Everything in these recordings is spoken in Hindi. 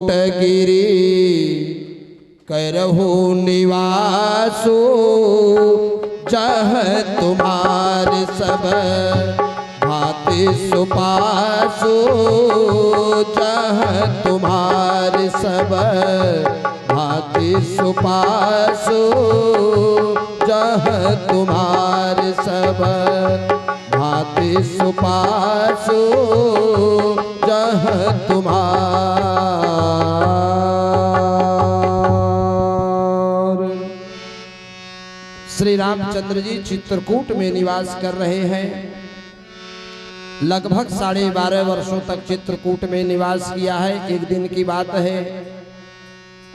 गिरी करहु निवासो जह तुम्हार सब भांति सुपासो जह तुम्हार सब भांति सुपासो जह तुम्हार सब भांति सुपासो जह तुम्हार। श्री रामचंद्र जी चित्रकूट में निवास कर रहे हैं। लगभग 12.5 वर्षों तक चित्रकूट में निवास किया है। एक दिन की बात है,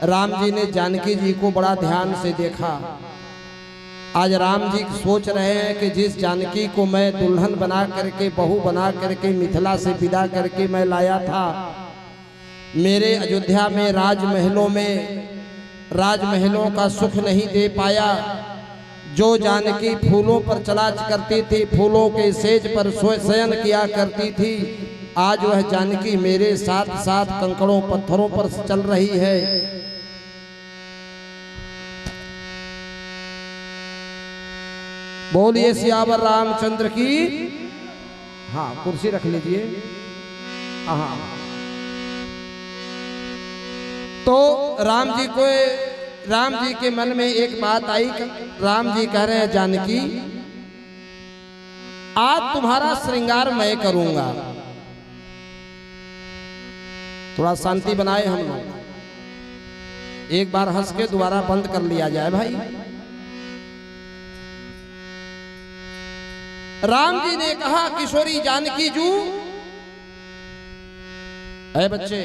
राम जी ने जानकी जी को बड़ा ध्यान से देखा। आज राम जी सोच रहे हैं कि जिस जानकी को मैं दुल्हन बना करके, बहू बना करके मिथिला से विदा करके मैं लाया था, मेरे अयोध्या में राजमहलों का सुख नहीं दे पाया। जो जानकी फूलों पर चला करती थी, फूलों के सेज पर शयन किया करती थी, आज वह जानकी मेरे साथ साथ कंकड़ों पत्थरों पर चल रही है। बोलिए सियावर रामचंद्र की। हाँ, कुर्सी रख लीजिए। हाँ, तो राम जी के मन में एक बात आई। राम जी कह रहे हैं, जानकी आज तुम्हारा श्रृंगार मैं करूंगा। थोड़ा शांति बनाए हम लोग। एक बार हंस के दोबारा बंद कर लिया जाए भाई। राम जी ने कहा, किशोरी जानकी जू, ऐ बच्चे,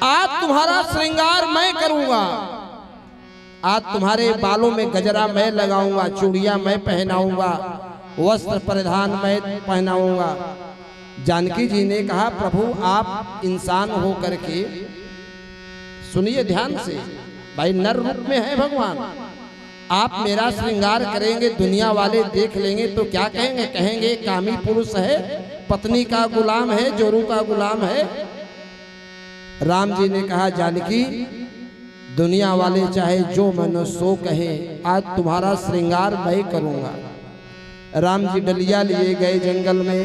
आज तुम्हारा श्रृंगार मैं करूंगा। आज तुम्हारे बालों में गजरा मैं लगाऊंगा, चूड़ियां मैं पहनाऊंगा, वस्त्र परिधान मैं पहनाऊंगा। जानकी जी ने कहा, प्रभु आप इंसान हो करके, सुनिए ध्यान से भाई, नर रूप में है भगवान, आप मेरा श्रृंगार करेंगे, दुनिया वाले देख लेंगे तो क्या कहेंगे? कहेंगे कामी पुरुष है, पत्नी का गुलाम है, जोरू का गुलाम है। राम जी ने कहा, जानकी दुनिया वाले चाहे जो मन सो कहे, आज तुम्हारा श्रृंगार मैं करूंगा। राम जी डलिया लिए गए जंगल में।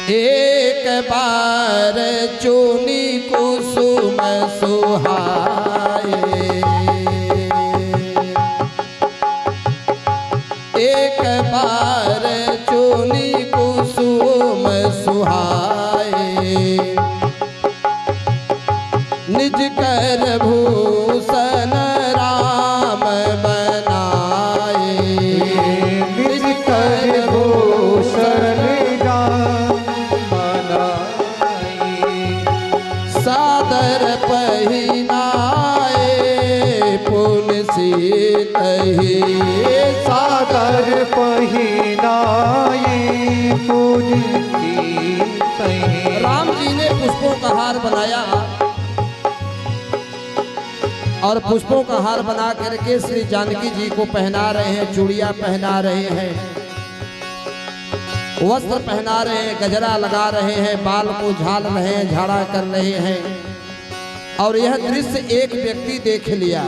एक बार चूनी कुसुम सुहाए, एक बार चूनी कुसुम सुहाए, निज कर भूषण राम बनाए, निज कर भूषण राम बनाए, सादर पहिनाए पुण्य सीतहि, सादर पहिनाए पूज्य सीतहि। राम जी ने पुष्पों का हार बनाया और पुष्पों का हार बना करके श्री जानकी जी को पहना रहे हैं, चूड़ियां पहना रहे हैं, वस्त्र पहना रहे हैं, गजरा लगा रहे हैं, बाल को झाल रहे हैं, झाड़ा कर रहे हैं। और यह दृश्य एक व्यक्ति देख लिया।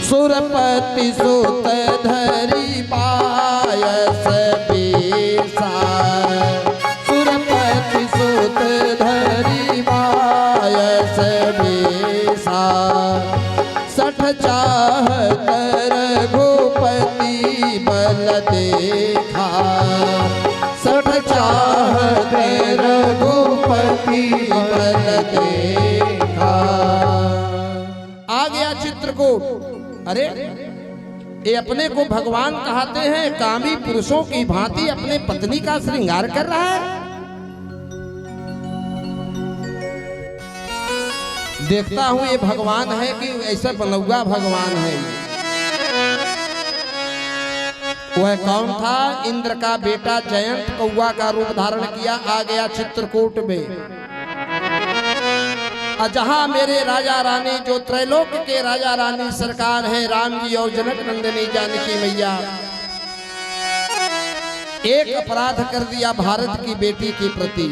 सुरपति सुत धरी पायस बेसा, सुरपति सुत धरी पायस बेसा, सठ चाह कर रघुपति बल देखा, सठ चाह कर रघुपति बल देखा। आ गया चित्रकूट। अरे ये अपने को भगवान कहते हैं, कामी पुरुषों की भांति अपने पत्नी का श्रृंगार कर रहा है। देखता हूं ये भगवान है कि ऐसा बनौआ भगवान है। वह कौन था? इंद्र का बेटा जयंत कौआ का रूप धारण किया आ गया चित्रकूट में। जहां मेरे राजा रानी, जो त्रैलोक के राजा रानी सरकार है, राम जी और जनक नंदिनी जानकी मैया, एक अपराध कर दिया भारत की बेटी के प्रति।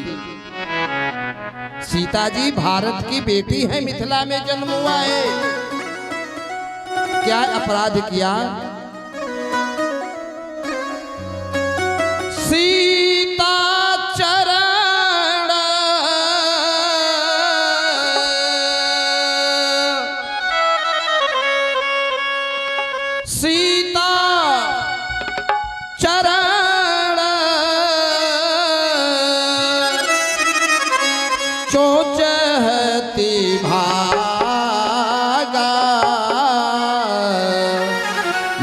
सीता जी भारत की बेटी है, मिथिला में जन्म हुआ है, क्या अपराध किया? सीता चरण सीता चरण चोचहती भागा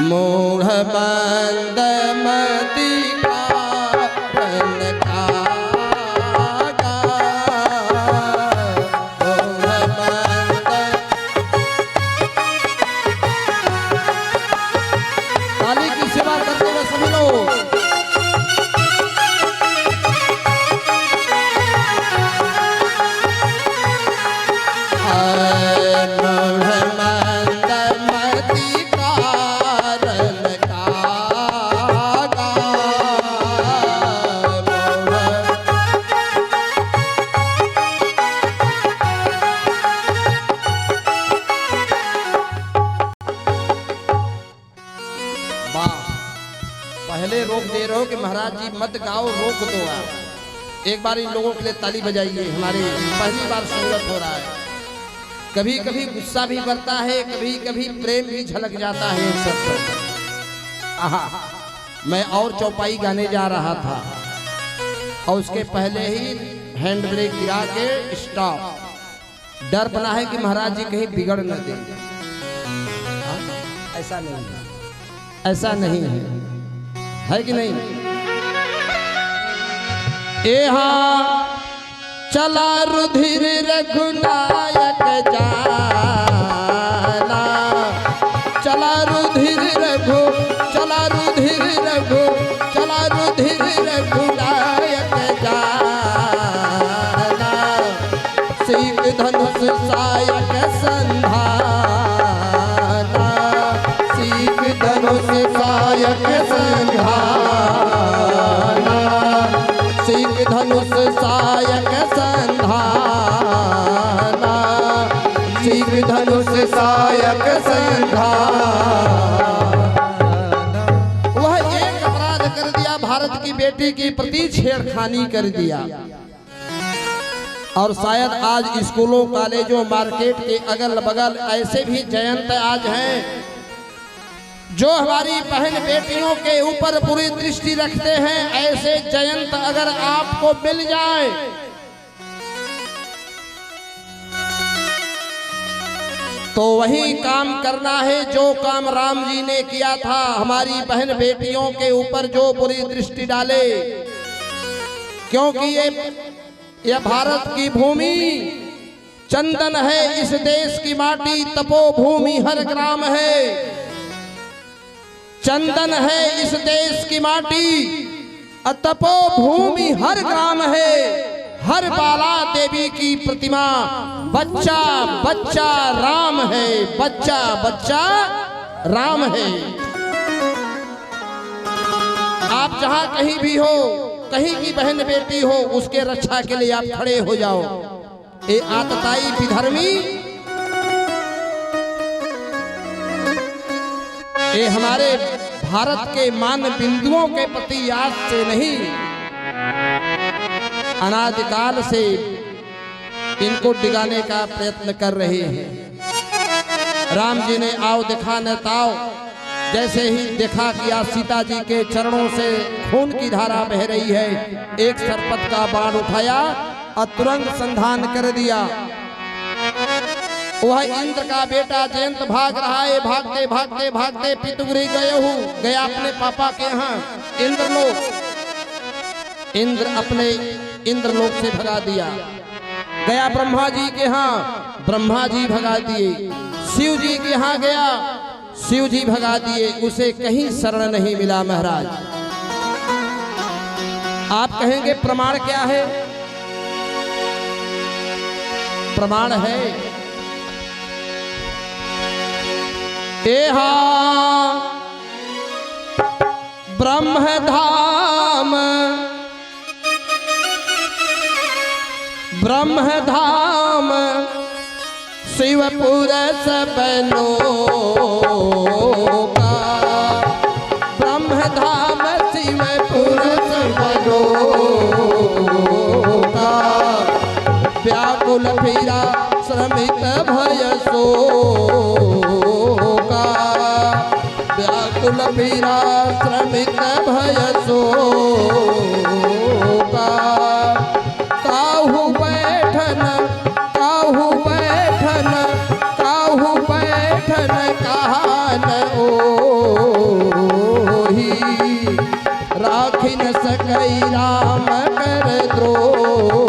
मूढ़ बंद मति कारण कागा मूढ़ बंद। ताली की सेवा करते हुए सभी लोग। पहले रोक दे रहे हो कि महाराज जी मत गाओ, रोक दो आप। एक बार इन लोगों के लिए ताली बजाइए, हमारे पहली बार सूरत हो रहा है। कभी कभी गुस्सा भी करता है, कभी कभी प्रेम भी झलक जाता है इन सब पर। मैं और चौपाई गाने जा रहा था और उसके पहले ही हैंड ब्रेक गिरा के स्टॉप। डर बना है कि महाराज जी कहीं बिगड़ न दें। ऐसा नहीं है, ऐसा नहीं है कि नहीं? चला रुधिर रघुनायक जाना, चला रुधिर रघु, चला रुधिर रघु, चला रुधिर रघुनायक जाना। सीख धनुष सायक संधाना, सीख धनुष सायक संधाना, सीख धनुष सायक संधाना, सीख धनुष सायक संधाना। वह एक अपराध कर दिया, भारत की बेटी की प्रति छेड़खानी कर दिया। और शायद आज स्कूलों, कॉलेजों, मार्केट के अगल बगल ऐसे भी जयंत आज हैं जो हमारी बहन बेटियों के ऊपर बुरी दृष्टि रखते हैं। ऐसे जयंत अगर आपको मिल जाए तो वही काम करना है जो काम राम जी ने किया था। हमारी बहन बेटियों के ऊपर जो बुरी दृष्टि डाले, क्योंकि ये भारत की भूमि चंदन है, इस देश की माटी तपोभूमि हर ग्राम है। चंदन है इस देश की माटी, तपोभूमि हर ग्राम है। हर बाला देवी की प्रतिमा बच्चा बच्चा राम है, बच्चा बच्चा राम है। आप जहां कहीं भी हो, कहीं की बहन बेटी हो, उसके रक्षा के लिए आप खड़े हो जाओ। ये आतताई विधर्मी, ये हमारे भारत के मान बिंदुओं के प्रति आज से नहीं, अनादिकाल से इनको डिगाने का प्रयत्न कर रहे हैं। राम जी ने आओ दिखा न ताओ, जैसे ही देखा कि आज सीता जी के चरणों से खून की धारा बह रही है, एक सरपत का बाण उठाया और तुरंत संधान कर दिया। वह इंद्र का बेटा जयंत भाग रहा है, भागते भागते भागते पितुगृह गया अपने पापा के यहाँ इंद्रलोक। इंद्र अपने इंद्रलोक से भगा दिया। गया ब्रह्मा जी के यहाँ, ब्रह्मा जी भगा दिए। शिव जी के यहाँ गया, शिव जी भगा दिए। उसे कहीं शरण नहीं मिला महाराज। आप कहेंगे प्रमाण क्या है? प्रमाण है ब्रह्मधाम ब्रह्मधाम शिवपुर सब लोका ब्रह्मधाम शिवपुर सब लोका व्याकुल फिरा श्रमित भय शोका व्याकुल फिरा श्रमित भय शोका काहू बैठन काहू बैठन काहू बैठन कहान ओही राखी न सकई राम कर द्रोही